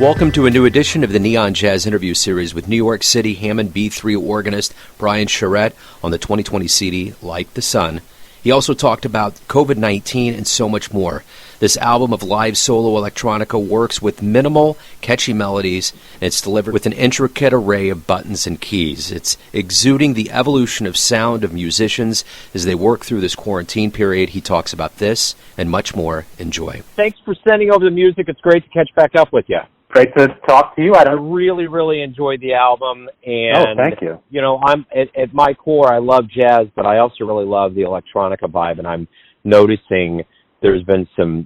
Welcome to a new edition of the Neon Jazz interview series with New York City Hammond B3 organist Brian Charette on the 2020 CD, Like the Sun. He also talked about COVID-19 and so much more. This album of live solo electronica works with minimal, catchy melodies, and it's delivered with an intricate array of buttons and keys. It's exuding the evolution of sound of musicians as they work through this quarantine period. He talks about this and much more. Enjoy. Thanks for sending over the music. It's great to catch back up with you. Great to talk to you. I really enjoyed the album. And, thank you. You know, I'm at my core, I love jazz, but I also really love the electronica vibe, and I'm noticing there's been some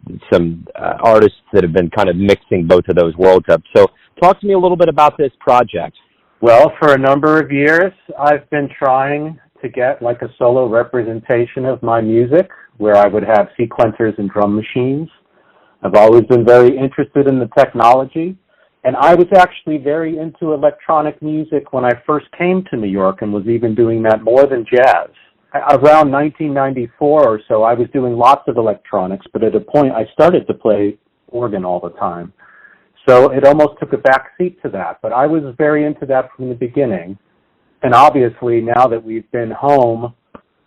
artists that have been kind of mixing both of those worlds up. So talk to me a little bit about this project. Well, for a number of years, I've been trying to get like a solo representation of my music where I would have sequencers and drum machines. I've always been very interested in the technology, and I was actually very into electronic music when I first came to New York and was even doing that more than jazz. Around 1994 or so, I was doing lots of electronics, but at a point I started to play organ all the time. So it almost took a back seat to that, but I was very into that from the beginning. And obviously, now that we've been home,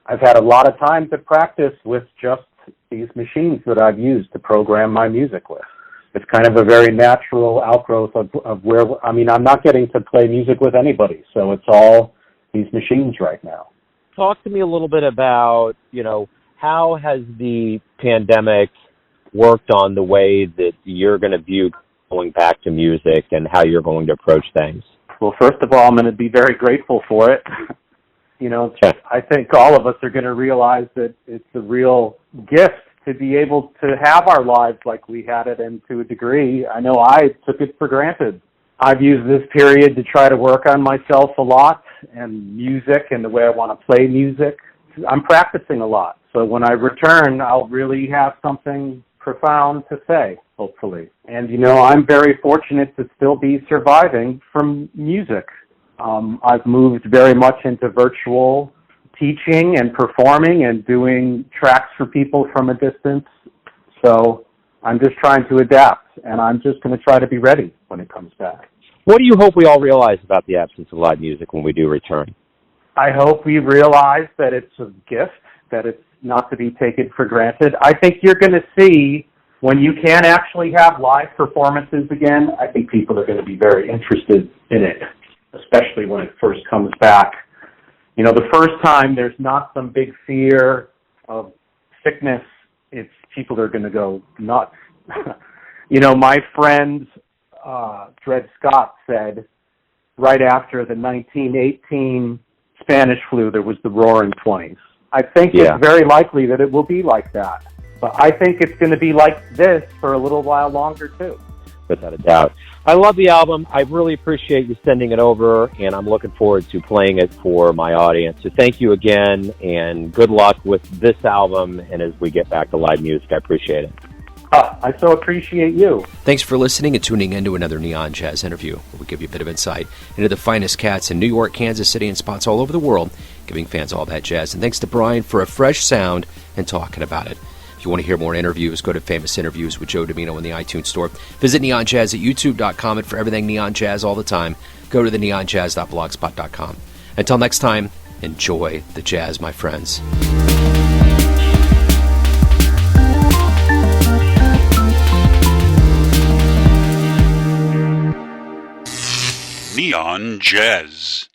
I've had a lot of time to practice with just these machines that I've used to program my music with. It's kind of a very natural outgrowth of where, I mean, I'm not getting to play music with anybody, so it's all these machines right now. Talk to me a little bit about, you know, how has the pandemic worked on the way that you're going to view going back to music and how you're going to approach things? Well, first of all, I'm going to be very grateful for it. You know, I think all of us are going to realize that it's a real gift to be able to have our lives like we had it, and to a degree, I know I took it for granted. I've used this period to try to work on myself a lot, and music and the way I want to play music. I'm practicing a lot, so when I return, I'll really have something profound to say, hopefully. And, you know, I'm very fortunate to still be surviving from music. I've moved very much into virtual teaching and performing and doing tracks for people from a distance. So I'm just trying to adapt, and I'm just going to try to be ready when it comes back. What do you hope we all realize about the absence of live music when we do return? I hope we realize that it's a gift, that it's not to be taken for granted. I think you're going to see when you can actually have live performances again, I think people are going to be very interested in it, especially when it first comes back. You know, the first time there's not some big fear of sickness. It's people are going to go nuts. You know, my friend Dred Scott said right after the 1918 Spanish flu, there was the Roaring '20s. I think it's very likely that it will be like that. But I think it's going to be like this for a little while longer, too. Without a doubt. I love the album. I really appreciate you sending it over, and I'm looking forward to playing it for my audience. So thank you again, and good luck with this album, and as we get back to live music, I appreciate it. I so appreciate you. Thanks for listening and tuning in to another Neon Jazz interview, where we give you a bit of insight into the finest cats in New York, Kansas City, and spots all over the world, giving fans all that jazz. And thanks to Brian for a fresh sound and talking about it. If you want to hear more interviews, go to Famous Interviews with Joe Domino in the iTunes Store. Visit Neon Jazz at youtube.com, and for everything Neon Jazz all the time, go to the neonjazz.blogspot.com. Until next time, enjoy the jazz, my friends. Neon Jazz.